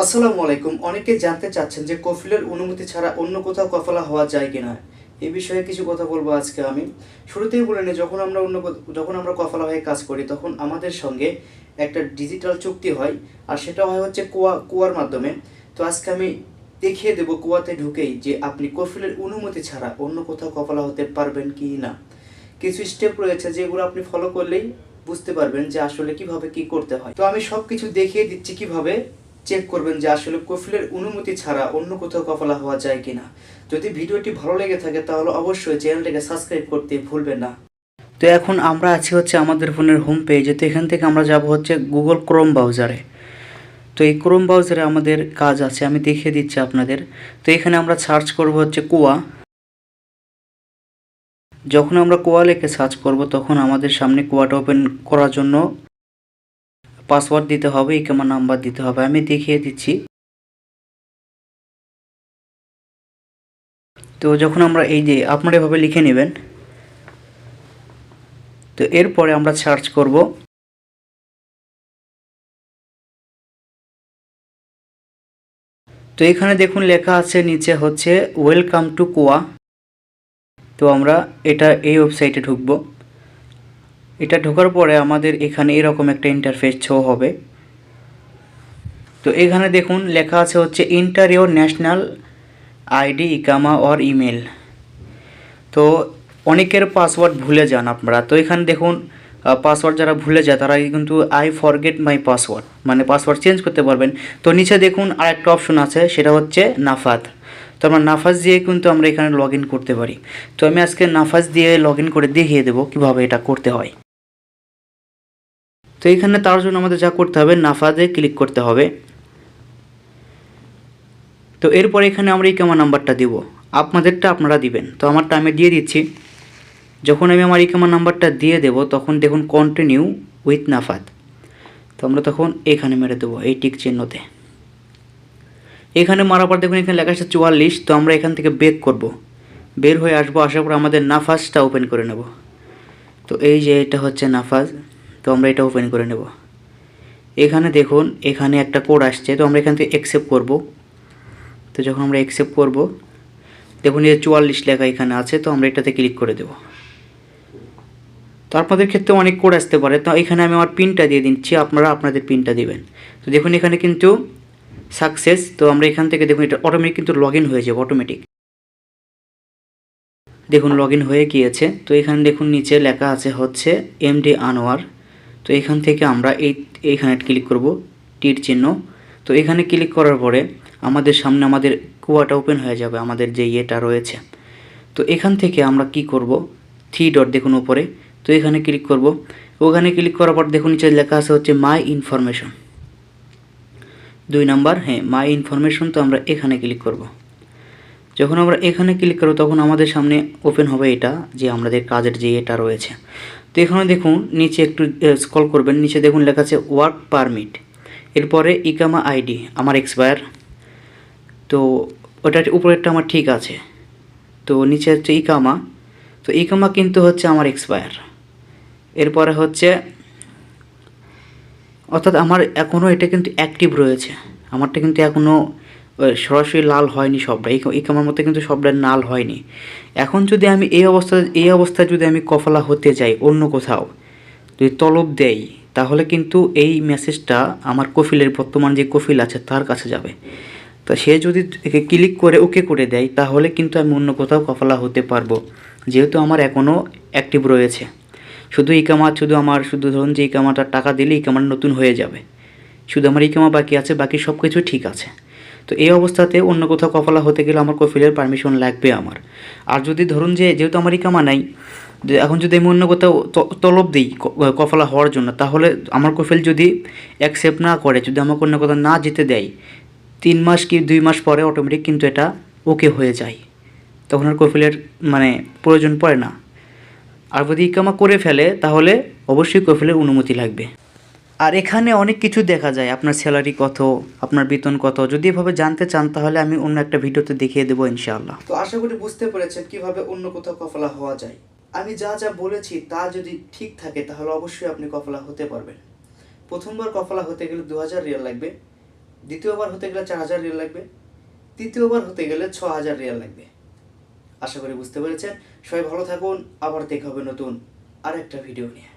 আসসালামু আলাইকুম। অনেকে জানতে চাচ্ছেন যে কফিলের অনুমতি ছাড়া অন্য কোথাও কফলা হওয়া যায় কিনা। এই বিষয়ে কিছু কথা বলবো আজকে আমি। শুরুতেই বলে নিই, যখন আমরা কফলা হয়ে কাজ করি তখন আমাদের সঙ্গে একটা ডিজিটাল চুক্তি হয়, আর সেটা হয় হচ্ছে কুয়ার মাধ্যমে। তো আজকে আমি দেখিয়ে দেবো কুয়াতে ঢুকেই যে আপনি কফিলের অনুমতি ছাড়া অন্য কোথাও কফলা হতে পারবেন কি না। কিছু স্টেপ রয়েছে যেগুলো আপনি ফলো করলেই বুঝতে পারবেন যে আসলে কিভাবে কি করতে হয়। তো আমি সব কিছু দেখিয়ে দিচ্ছি কিভাবে চেক করবেন যে আসলে কফিলের অনুমতি ছাড়া অন্য কোথাও কফলা হওয়া যায় কিনা। যদি ভিডিওটি ভালো লেগে থাকে তাহলে অবশ্যই চ্যানেলটাকে সাবস্ক্রাইব করতে ভুলবেন না। তো এখন আমরা আছি হচ্ছে আমাদের ফোনের হোম পেজে। তো এখান থেকে আমরা যাব হচ্ছে গুগল ক্রোম ব্রাউজারে। তো এই ক্রোম ব্রাউজারে আমাদের কাজ আছে, আমি দেখিয়ে দিচ্ছি আপনাদের। তো এখানে আমরা সার্চ করব হচ্ছে কুয়া। যখন আমরা কুয়া লিখে সার্চ করব তখন আমাদের সামনে কুয়াটা ওপেন করার জন্য পাসওয়ার্ড দিতে হবে, ইকামা নাম্বার দিতে হবে। আমি দেখিয়ে দিচ্ছি। তো যখন আমরা এই যে আপনারা এভাবে লিখে নেবেন, তো এরপরে আমরা সার্চ করব। তো এখানে দেখুন লেখা আছে নিচে হচ্ছে ওয়েলকাম টু কুয়া। তো আমরা এই ওয়েবসাইটে ঢুকবো। এটা ঢোকার পরে আমাদের এখানে এরকম একটা ইন্টারফেস শো হবে। তো এখানে দেখুন লেখা আছে হচ্ছে এন্টার ইওর ন্যাশনাল আইডি, ইকামা অর ইমেল। তো অনেকের পাসওয়ার্ড ভুলে যান আপনারা। তো এখানে দেখুন পাসওয়ার্ড যারা ভুলে যায় তারা কিন্তু আই ফরগেট মাই পাসওয়ার্ড মানে পাসওয়ার্ড চেঞ্জ করতে পারবেন। তো নিচে দেখুন আরেকটা অপশন আছে, সেটা হচ্ছে নাফাত। তো আমরা নাফাজ দিয়ে কিন্তু আমরা এখানে লগ ইন করতে পারি। তো আমি আজকে নাফাজ দিয়ে লগ ইন করে দেখিয়ে দেবো কীভাবে এটা করতে হয়। তো এখানে তার জন্য আমাদের যা করতে হবে, নাফাজে ক্লিক করতে হবে। তো এরপর এখানে আমরা ইকামা নাম্বারটা দিব, আপনাদেরটা আপনারা দিবেন। তো আমারটা আমি দিয়ে দিচ্ছি। যখন আমি আমার ইকামা নাম্বারটা দিয়ে দেব তখন দেখুন কন্টিনিউ উইথ নাফাত। তো আমরা তখন এখানে মেরে দেবো এই টিক চিহ্নতে। এখানে মারার পর দেখুন এখানে লেখা আছে 44। তো আমরা এখান থেকে বেক করব, বের হয়ে আসবো। আসার পর আমাদের নাফাজটা ওপেন করে নেব। তো এই যে এটা হচ্ছে নাফাজ। তো আমরা এটা ওপেন করে নেব। এখানে দেখুন এখানে একটা কোড আসছে, তো আমরা এখান থেকে অ্যাকসেপ্ট করব। তো যখন আমরা অ্যাকসেপ্ট করব দেখুন এই 44 লেখা এখানে আছে, তো আমরা এটাতে ক্লিক করে দেব। তো আপনাদের ক্ষেত্রে অনেক কোড আসতে পারে। তো এখানে আমি আমার পিনটা দিয়ে দিচ্ছি, আপনারা আপনাদের পিনটা দিবেন। তো দেখুন এখানে কিন্তু সাকসেস। তো আমরা এখান থেকে দেখুন এটা অটোমেটিক কিন্তু লগ ইন হয়ে যাবে অটোমেটিক। দেখুন লগ ইন হয়ে গিয়েছে। তো এখানে দেখুন নিচে লেখা আছে হচ্ছে এমডি আনোয়ার। তো এখান থেকে আমরা এইখানে ক্লিক করব, টির চিহ্ন। তো এখানে ক্লিক করার পরে আমাদের সামনে আমাদের কুয়াটা ওপেন হয়ে যাবে, আমাদের যে ইয়েটা রয়েছে। তো এখান থেকে আমরা কি করব, 3 ডট দেখুন উপরে। তো এখানে ক্লিক করব। ওখানে ক্লিক করার পর দেখুন নিচে লেখা আছে হচ্ছে মাই ইনফরমেশন 2 নাম্বার, হ্যাঁ মাই ইনফরমেশন। তো আমরা এখানে ক্লিক করব। যখন আমরা এখানে ক্লিক করব তখন আমাদের সামনে ওপেন হবে এটা যে আমাদের কাজের যে এটা রয়েছে। তো এখানে দেখুন নিচে একটু স্ক্রল করবেন, নিচে দেখুন লেখা আছে ওয়ার্ক পারমিট। এরপরে ইকামা আইডি আমার এক্সপায়ার। তো ওটার উপরেরটা আমার ঠিক আছে। তো নিচে হচ্ছে ইকামা। তো ইকামা কিন্তু হচ্ছে আমার এক্সপায়ার। এরপরে হচ্ছে অর্থাৎ আমার এখনও এটা কিন্তু অ্যাক্টিভ রয়েছে, আমারটা কিন্তু এখনও সরাসরি লাল হয়নি সবটা। ইকামার মধ্যে কিন্তু সবটা লাল হয়নি। এখন যদি আমি এই অবস্থায় যদি আমি কফলা হতে যাই অন্য কোথাও, যদি তলব দেই, তাহলে কিন্তু এই মেসেজটা আমার কফিলের বর্তমান যে কফিল আছে তার কাছে যাবে। তো সে যদি ক্লিক করে ওকে করে দেয় তাহলে কিন্তু আমি অন্য কোথাও কফলা হতে পারবো, যেহেতু আমার এখনও অ্যাক্টিভ রয়েছে। শুধু ধরুন যে ইকামাটার টাকা দিলে ইকামাটা নতুন হয়ে যাবে, শুধু আমার ইকামা বাকি আছে, বাকি সব কিছু ঠিক আছে। তো এই অবস্থাতে অন্য কোথাও কফলা হতে গেলে আমার কফিলের পারমিশন লাগবে আমার। আর যদি ধরুন যে যেহেতু আমার ইকামা নাই, এখন যদি আমি অন্য কোথাও তলব দিই কফলা হওয়ার জন্য, তাহলে আমার কফিল যদি অ্যাকসেপ্ট না করে, যদি আমাকে অন্য কোথাও না যেতে দেয়, 3 মাস কি 2 মাস পরে অটোমেটিক কিন্তু এটা ওকে হয়ে যায়। তখন আর কফিলের প্রয়োজন পড়ে না। আর যদি ইকামা করে ফেলে তাহলে অবশ্যই কফিলের অনুমতি লাগবে। আর এখানে অনেক কিছু দেখা যায়, আপনার স্যালারি কত, আপনার বেতন কত। যদি এভাবে জানতে চান তাহলে আমি অন্য একটা ভিডিওতে দেখিয়ে দেবো ইনশাআল্লাহ। তো আশা করি বুঝতে পেরেছেন কিভাবে অন্য কোথাও কফলা হওয়া যায়। আমি যা যা বলেছি তা যদি ঠিক থাকে তাহলে অবশ্যই আপনি কফলা হতে পারবেন। প্রথমবার কফলা হতে গেলে 2000 রিয়াল লাগবে। দ্বিতীয়বার হতে গেলে 4000 রিয়াল লাগবে, তৃতীয়বার হতে গেলে 6000 রিয়াল লাগবে। আশা করি বুঝতে পেরেছেন। সবাই ভালো থাকুন, আবার দেখা হবে নতুন আরেকটা ভিডিও নিয়ে।